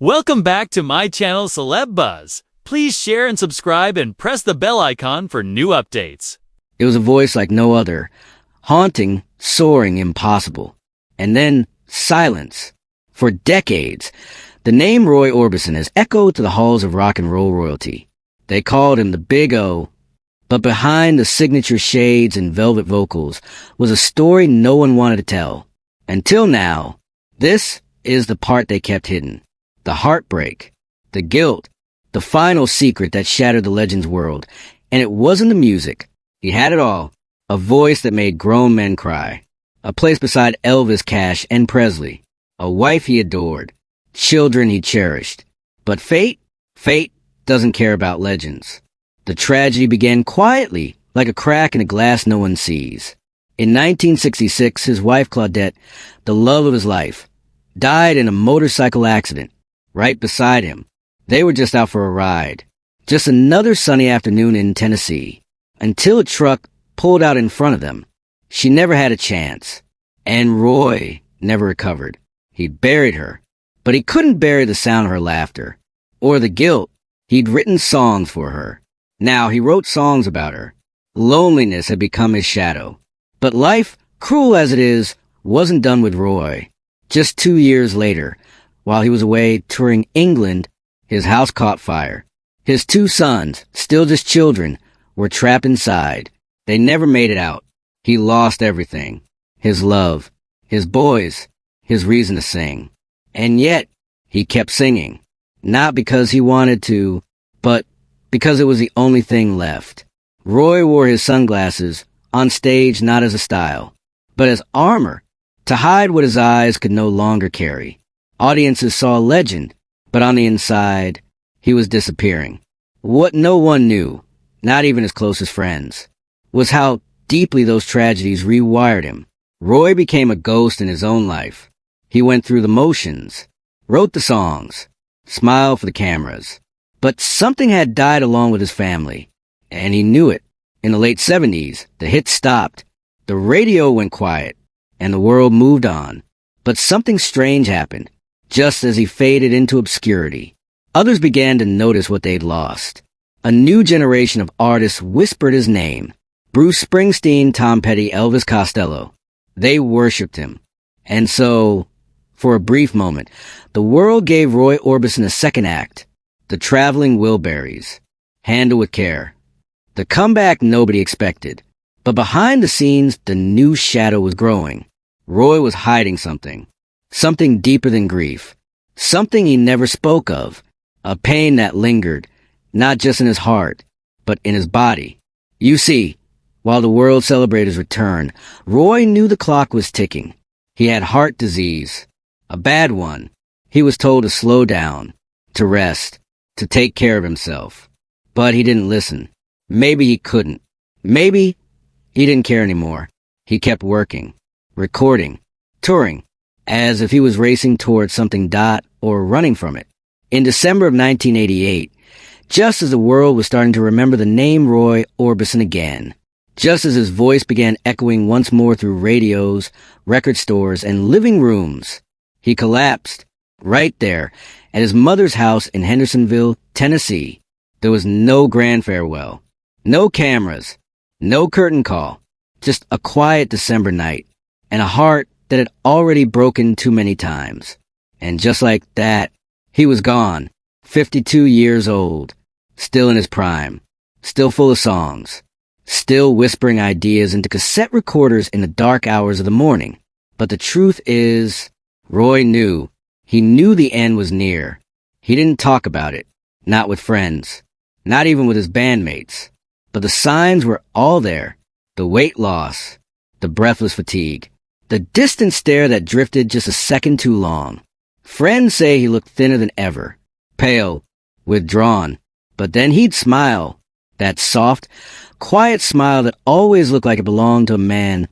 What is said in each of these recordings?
Welcome back to my channel Celeb Buzz. Please share and subscribe and press the bell icon for new updates. It was a voice like no other. Haunting, soaring, impossible. And then silence. For decades, the name Roy Orbison has echoed to the halls of rock and roll royalty. They called him the Big O. But behind the signature shades and velvet vocals was a story no one wanted to tell. Until now, this is the part they kept hidden. The heartbreak, the guilt, the final secret that shattered the legend's world. And it wasn't the music. He had it all. A voice that made grown men cry. A place beside Elvis, Cash, and Presley. A wife he adored. Children he cherished. But fate doesn't care about legends. The tragedy began quietly, like a crack in a glass no one sees. In 1966, his wife Claudette, the love of his life, died in a motorcycle accident. Right beside him. They were just out for a ride. Just another sunny afternoon in Tennessee. Until a truck pulled out in front of them. She never had a chance. And Roy never recovered. He buried her. But he couldn't bury the sound of her laughter. Or the guilt. He'd written songs for her. Now he wrote songs about her. Loneliness had become his shadow. But life, cruel as it is, wasn't done with Roy. Just 2 years later, while he was away touring England, his house caught fire. His 2 sons, still just children, were trapped inside. They never made it out. He lost everything. His love, his boys, his reason to sing. And yet, he kept singing. Not because he wanted to, but because it was the only thing left. Roy wore his sunglasses, on stage not as a style, but as armor, to hide what his eyes could no longer carry. Audiences saw a legend, but on the inside, he was disappearing. What no one knew, not even his closest friends, was how deeply those tragedies rewired him. Roy became a ghost in his own life. He went through the motions, wrote the songs, smiled for the cameras. But something had died along with his family, and he knew it. In the late 70s, the hits stopped, the radio went quiet, and the world moved on. But something strange happened. Just as he faded into obscurity, others began to notice what they'd lost. A new generation of artists whispered his name. Bruce Springsteen, Tom Petty, Elvis Costello. They worshipped him. And so, for a brief moment, the world gave Roy Orbison a second act. The Traveling Wilburys. Handle with care. The comeback nobody expected. But behind the scenes, the new shadow was growing. Roy was hiding something. Something deeper than grief. Something he never spoke of. A pain that lingered, not just in his heart, but in his body. You see, while the world celebrated his return, Roy knew the clock was ticking. He had heart disease. A bad one. He was told to slow down, to rest, to take care of himself. But he didn't listen. Maybe he couldn't. Maybe he didn't care anymore. He kept working, recording, touring, as if he was racing towards something or running from it. In December of 1988, just as the world was starting to remember the name Roy Orbison again, just as his voice began echoing once more through radios, record stores, and living rooms, he collapsed right there at his mother's house in Hendersonville, Tennessee. There was no grand farewell, no cameras, no curtain call, just a quiet December night, and a heart that had already broken too many times. And just like that, he was gone, 52 years old, still in his prime, still full of songs, still whispering ideas into cassette recorders in the dark hours of the morning. But the truth is, Roy knew. He knew the end was near. He didn't talk about it, not with friends, not even with his bandmates. But the signs were all there. The weight loss, the breathless fatigue, the distant stare that drifted just a second too long. Friends say he looked thinner than ever, pale, withdrawn. But then he'd smile, that soft, quiet smile that always looked like it belonged to a man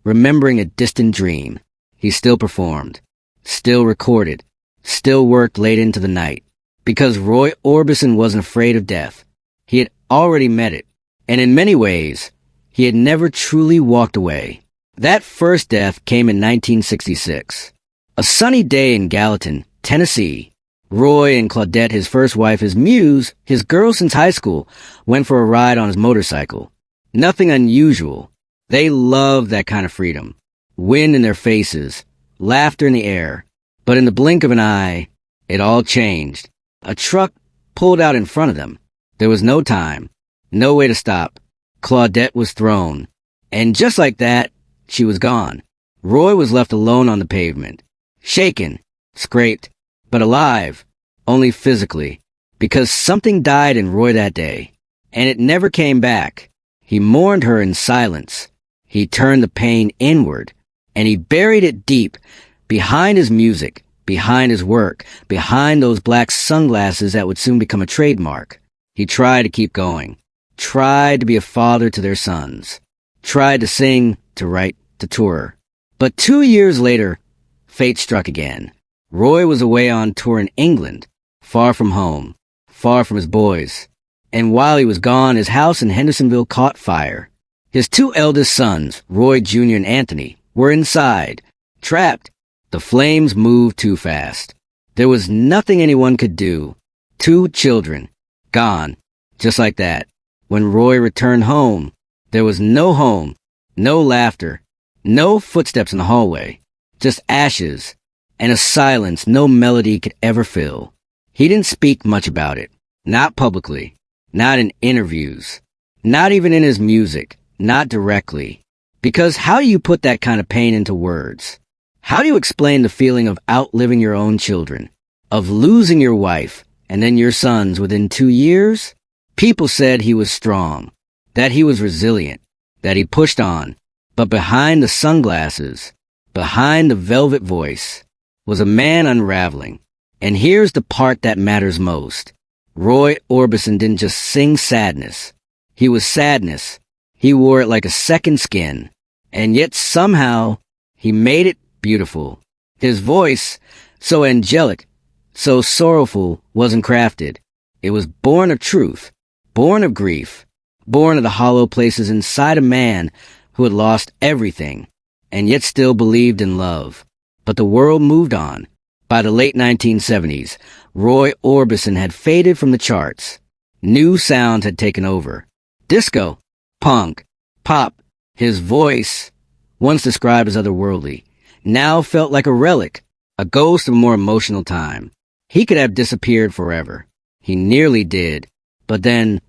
remembering a distant dream. He still performed, still recorded, still worked late into the night. Because Roy Orbison wasn't afraid of death. He had already met it. And in many ways, he had never truly walked away. That first death came in 1966. A sunny day in Gallatin, Tennessee. Roy and Claudette, his first wife, his muse, his girl since high school, went for a ride on his motorcycle. Nothing unusual. They loved that kind of freedom. Wind in their faces, laughter in the air. But in the blink of an eye, it all changed. A truck pulled out in front of them. There was no time, no way to stop. Claudette was thrown. And just like that, she was gone. Roy was left alone on the pavement. Shaken, scraped, but alive, only physically. Because something died in Roy that day. And it never came back. He mourned her in silence. He turned the pain inward. And he buried it deep, behind his music, behind his work, behind those black sunglasses that would soon become a trademark. He tried to keep going. Tried to be a father to their sons. Tried to sing, to write, to tour. But 2 years later, fate struck again. Roy was away on tour in England, far from home, far from his boys. And while he was gone, his house in Hendersonville caught fire. His 2 eldest sons, Roy Jr. and Anthony, were inside, trapped. The flames moved too fast. There was nothing anyone could do. 2 children, gone, just like that. When Roy returned home, there was no home, no laughter, no footsteps in the hallway, just ashes, and a silence no melody could ever fill. He didn't speak much about it, not publicly, not in interviews, not even in his music, not directly. Because how do you put that kind of pain into words? How do you explain the feeling of outliving your own children, of losing your wife and then your sons within 2 years? People said he was strong, that he was resilient, that he pushed on. But behind the sunglasses, behind the velvet voice, was a man unraveling. And here's the part that matters most. Roy Orbison didn't just sing sadness. He was sadness. He wore it like a second skin. And yet somehow, he made it beautiful. His voice, so angelic, so sorrowful, wasn't crafted. It was born of truth, born of grief, born of the hollow places inside a man who had lost everything, and yet still believed in love. But the world moved on. By the late 1970s, Roy Orbison had faded from the charts. New sounds had taken over. Disco, punk, pop. His voice, once described as otherworldly, now felt like a relic, a ghost of a more emotional time. He could have disappeared forever. He nearly did. But then,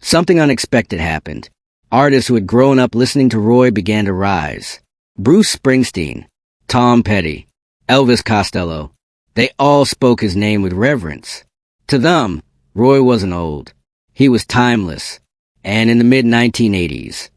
something unexpected happened. Artists who had grown up listening to Roy began to rise. Bruce Springsteen, Tom Petty, Elvis Costello. They all spoke his name with reverence. To them, Roy wasn't old. He was timeless. And in the mid-1980s,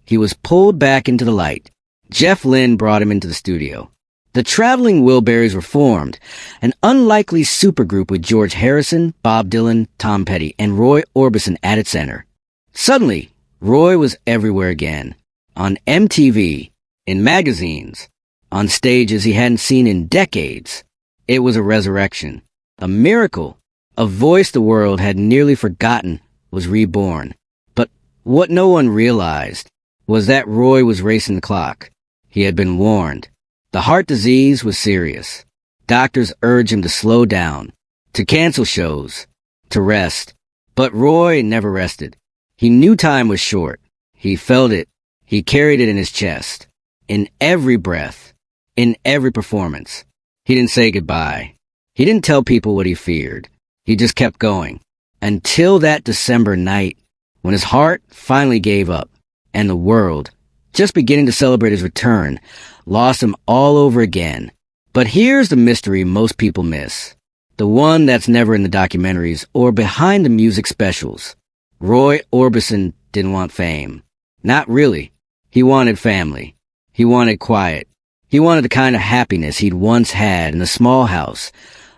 he was pulled back into the light. Jeff Lynne brought him into the studio. The Traveling Wilburys were formed, an unlikely supergroup with George Harrison, Bob Dylan, Tom Petty, and Roy Orbison at its center. Suddenly, Roy was everywhere again. On MTV, in magazines, on stages he hadn't seen in decades. It was a resurrection, a miracle. A voice the world had nearly forgotten was reborn. But what no one realized was that Roy was racing the clock. He had been warned. The heart disease was serious. Doctors urged him to slow down, to cancel shows, to rest. But Roy never rested. He knew time was short. He felt it. He carried it in his chest. In every breath. In every performance. He didn't say goodbye. He didn't tell people what he feared. He just kept going. Until that December night, when his heart finally gave up, and the world, just beginning to celebrate his return, lost him all over again. But here's the mystery most people miss. The one that's never in the documentaries or behind the music specials. Roy Orbison didn't want fame. Not really. He wanted family. He wanted quiet. He wanted the kind of happiness he'd once had in a small house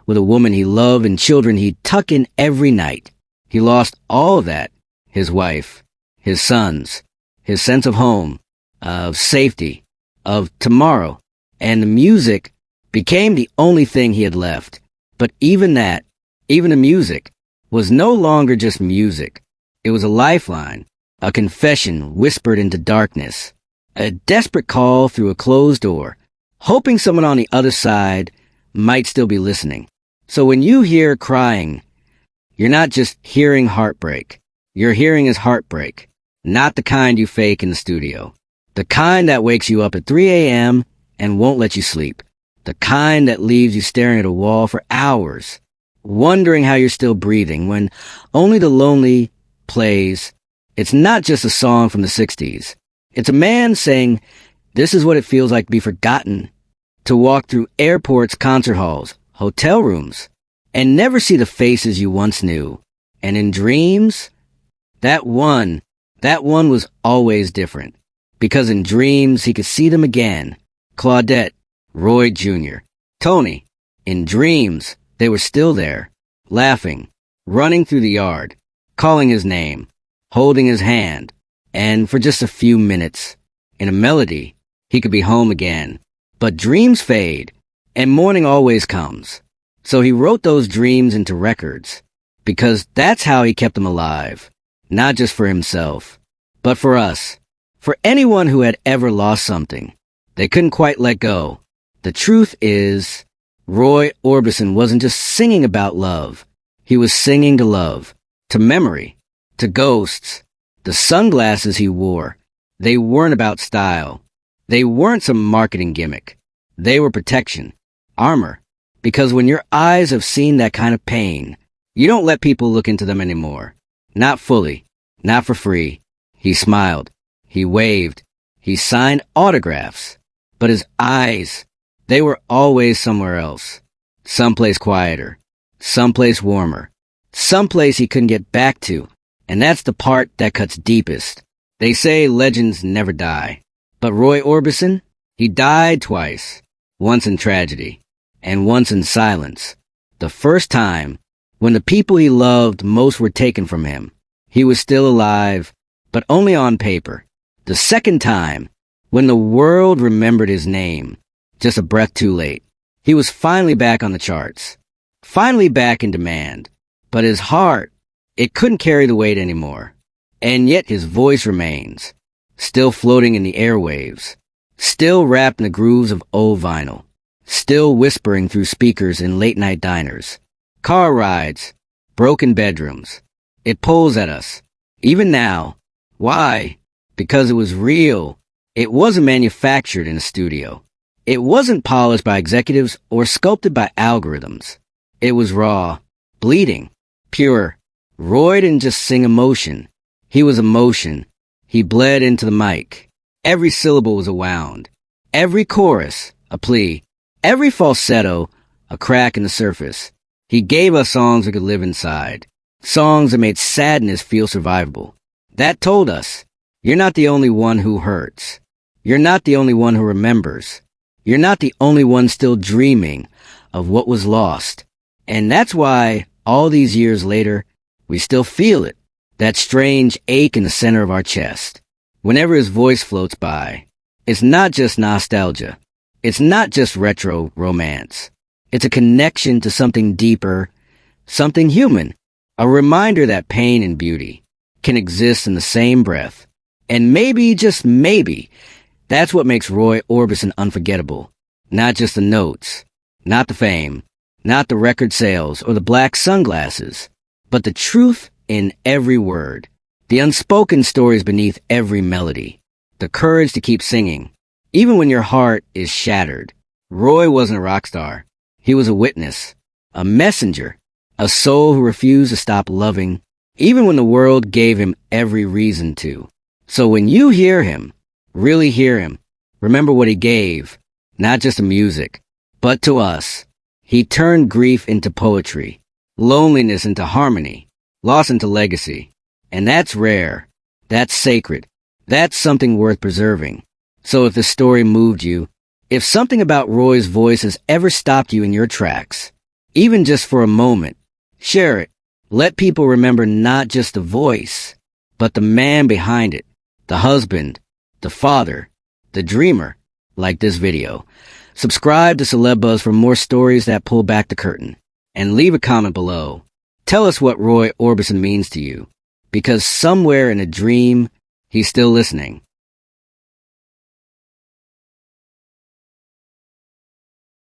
with a woman he loved and children he'd tuck in every night. He lost all of that. His wife, his sons, his sense of home, of safety, of tomorrow. And the music became the only thing he had left. But even that, even the music, was no longer just music. It was a lifeline, a confession whispered into darkness, a desperate call through a closed door, hoping someone on the other side might still be listening. So when you hear crying, you're not just hearing heartbreak. You're hearing his heartbreak, not the kind you fake in the studio. The kind that wakes you up at 3 a.m. and won't let you sleep. The kind that leaves you staring at a wall for hours, wondering how you're still breathing when only the lonely plays. It's not just a song from the 60s. It's a man saying, this is what it feels like to be forgotten, to walk through airports, concert halls, hotel rooms, and never see the faces you once knew. And in dreams, that one was always different. Because in dreams, he could see them again. Claudette, Roy Jr., Tony. In dreams, they were still there, laughing, running through the yard, calling his name, holding his hand, and for just a few minutes, in a melody, he could be home again. But dreams fade, and morning always comes. So he wrote those dreams into records, because that's how he kept them alive, not just for himself, but for us, for anyone who had ever lost something they couldn't quite let go. The truth is, Roy Orbison wasn't just singing about love. He was singing to love, to memory, to ghosts. The sunglasses he wore, they weren't about style. They weren't some marketing gimmick. They were protection, armor. Because when your eyes have seen that kind of pain, you don't let people look into them anymore. Not fully, not for free. He smiled. He waved. He signed autographs. But his eyes, they were always somewhere else. Someplace quieter. Someplace warmer. Someplace he couldn't get back to. And that's the part that cuts deepest. They say legends never die. But Roy Orbison, he died twice. Once in tragedy, and once in silence. The first time, when the people he loved most were taken from him, he was still alive, but only on paper. The second time, when the world remembered his name, just a breath too late. He was finally back on the charts, finally back in demand. But his heart, it couldn't carry the weight anymore. And yet his voice remains, still floating in the airwaves, still wrapped in the grooves of old vinyl, still whispering through speakers in late-night diners, car rides, broken bedrooms. It pulls at us, even now. Why? Because it was real. It wasn't manufactured in a studio. It wasn't polished by executives or sculpted by algorithms. It was raw, bleeding, pure. Roy didn't just sing emotion. He was emotion. He bled into the mic. Every syllable was a wound. Every chorus, a plea. Every falsetto, a crack in the surface. He gave us songs we could live inside. Songs that made sadness feel survivable. That told us, you're not the only one who hurts. You're not the only one who remembers. You're not the only one still dreaming of what was lost. And that's why, all these years later, we still feel it. That strange ache in the center of our chest. Whenever his voice floats by, it's not just nostalgia. It's not just retro romance. It's a connection to something deeper, something human. A reminder that pain and beauty can exist in the same breath. And maybe, just maybe, that's what makes Roy Orbison unforgettable. Not just the notes, not the fame, not the record sales or the black sunglasses, but the truth in every word. The unspoken stories beneath every melody. The courage to keep singing, even when your heart is shattered. Roy wasn't a rock star. He was a witness, a messenger, a soul who refused to stop loving, even when the world gave him every reason to. So when you hear him, really hear him, remember what he gave, not just to music, but to us. He turned grief into poetry, loneliness into harmony, loss into legacy. And that's rare. That's sacred. That's something worth preserving. So if the story moved you, if something about Roy's voice has ever stopped you in your tracks, even just for a moment, share it. Let people remember not just the voice, but the man behind it, the husband, the father, the dreamer, like this video. Subscribe to Celeb Buzz for more stories that pull back the curtain. And leave a comment below. Tell us what Roy Orbison means to you. Because somewhere in a dream, he's still listening.